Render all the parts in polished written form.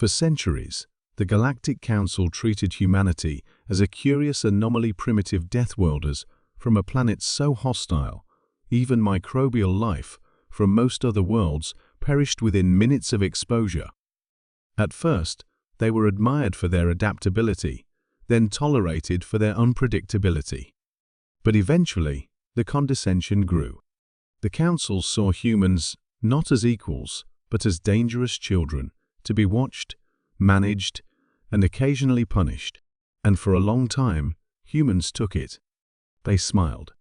For centuries, the Galactic Council treated humanity as a curious anomaly, primitive Deathworlders from a planet so hostile, even microbial life from most other worlds perished within minutes of exposure. At first, they were admired for their adaptability, then tolerated for their unpredictability. But eventually, the condescension grew. The Council saw humans not as equals, but as dangerous children, to be watched, managed, and occasionally punished. And for a long time, humans took it. They smiled.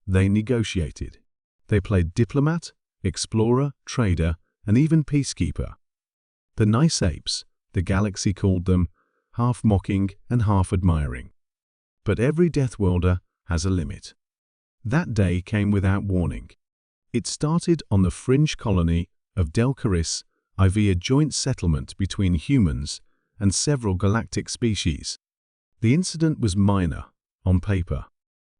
They negotiated. They played diplomat, explorer, trader, and even peacekeeper. The nice apes, the galaxy called them, half mocking and half admiring. But every Deathworlder has a limit. That day came without warning. It started on the fringe colony of Delcaris, IV, a joint settlement between humans and several galactic species. The incident was minor, on paper.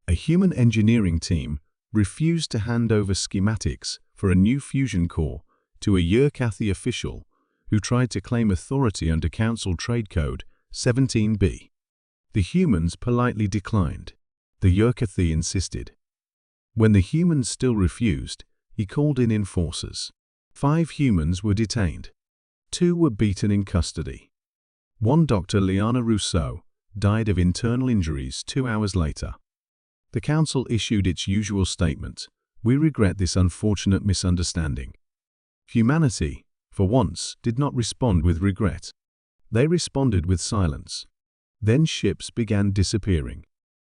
A human engineering team refused to hand over schematics for a new fusion core to a Yurkathi official who tried to claim authority under Council Trade Code 17B. The humans politely declined. The Yurkathi insisted. When the humans still refused, he called in enforcers. 5 humans were detained. 2 were beaten in custody. One, Dr. Liana Rousseau, died of internal injuries 2 hours later. The Council issued its usual statement: "We regret this unfortunate misunderstanding." Humanity, for once, did not respond with regret. They responded with silence. Then ships began disappearing.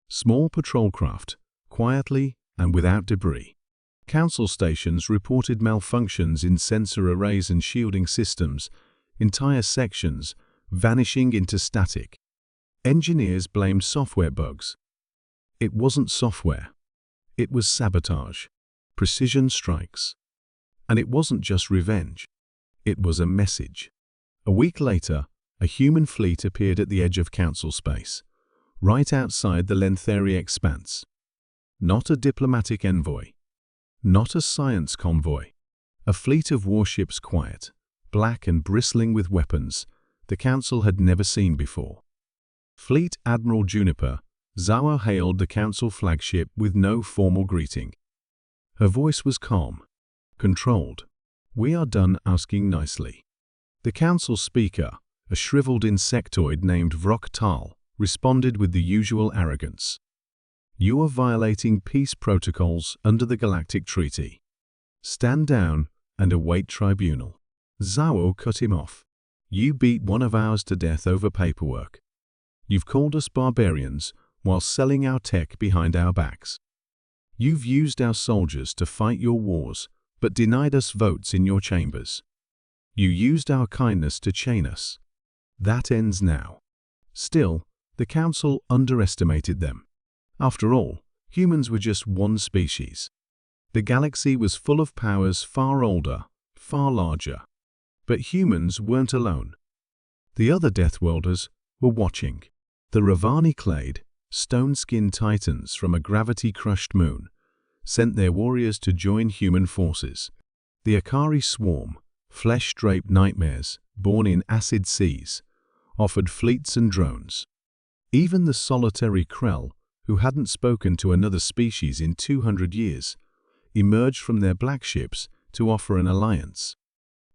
Small patrol craft, quietly and without debris. Council stations reported malfunctions in sensor arrays and shielding systems, entire sections vanishing into static. Engineers blamed software bugs. It wasn't software. It was sabotage, precision strikes. And it wasn't just revenge. It was a message. A week later, a human fleet appeared at the edge of Council space, right outside the Lentheri expanse. Not a diplomatic envoy. Not a science convoy. A fleet of warships, quiet, black and bristling with weapons the Council had never seen before. Fleet Admiral Juniper Zhao hailed the Council flagship with no formal greeting. Her voice was calm, controlled. "We are done asking nicely." The Council speaker, a shriveled insectoid named Vrok Tal, responded with the usual arrogance. "You are violating peace protocols under the Galactic Treaty. Stand down and await tribunal." Zhao cut him off. "You beat one of ours to death over paperwork. You've called us barbarians while selling our tech behind our backs. You've used our soldiers to fight your wars, but denied us votes in your chambers. You used our kindness to chain us. That ends now." Still, the Council underestimated them. After all, humans were just one species. The galaxy was full of powers far older, far larger. But humans weren't alone. The other Deathworlders were watching. The Ravani-clad, stone-skinned titans from a gravity-crushed moon sent their warriors to join human forces. The Akari swarm, flesh-draped nightmares born in acid seas, offered fleets and drones. Even the solitary Krell, who hadn't spoken to another species in 200 years, emerged from their black ships to offer an alliance.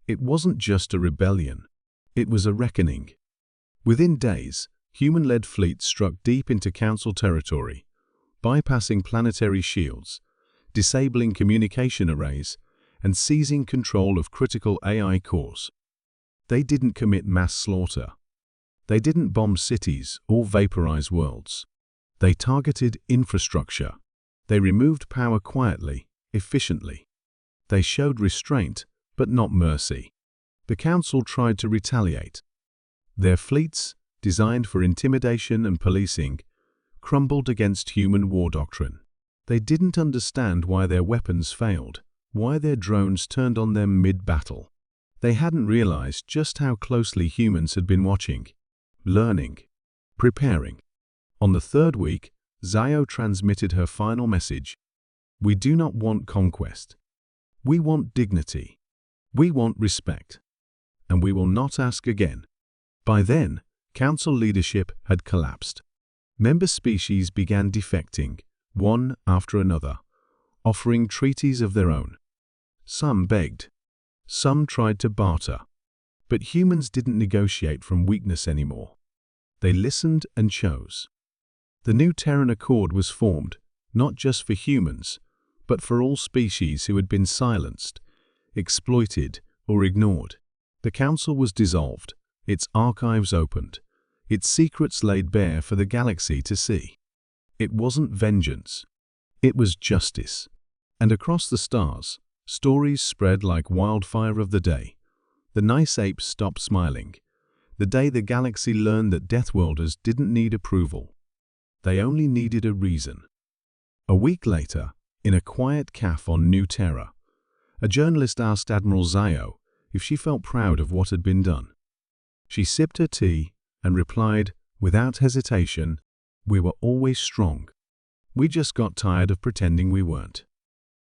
It wasn't just a rebellion. It was a reckoning. Within days, human-led fleets struck deep into Council territory, bypassing planetary shields, disabling communication arrays, and seizing control of critical AI cores. They didn't commit mass slaughter. They didn't bomb cities or vaporize worlds. They targeted infrastructure. They removed power quietly, efficiently. They showed restraint, but not mercy. The Council tried to retaliate. Their fleets, designed for intimidation and policing, crumbled against human war doctrine. They didn't understand why their weapons failed, why their drones turned on them mid-battle. They hadn't realized just how closely humans had been watching, learning, preparing. On the 3rd week, Zhao transmitted her final message. "We do not want conquest. We want dignity. We want respect. And we will not ask again." By then, council leadership had collapsed. Member species began defecting, one after another, offering treaties of their own. Some begged. Some tried to barter. But humans didn't negotiate from weakness anymore. They listened and chose. The new Terran Accord was formed, not just for humans, but for all species who had been silenced, exploited, or ignored. The council was dissolved, its archives opened, its secrets laid bare for the galaxy to see. It wasn't vengeance. It was justice. And across the stars, stories spread like wildfire of the day. The nice apes stopped smiling. The day the galaxy learned that Deathworlders didn't need approval. They only needed a reason. A week later, in a quiet cafe on New Terra, a journalist asked Admiral Zio if she felt proud of what had been done. She sipped her tea and replied, without hesitation, "We were always strong. We just got tired of pretending we weren't."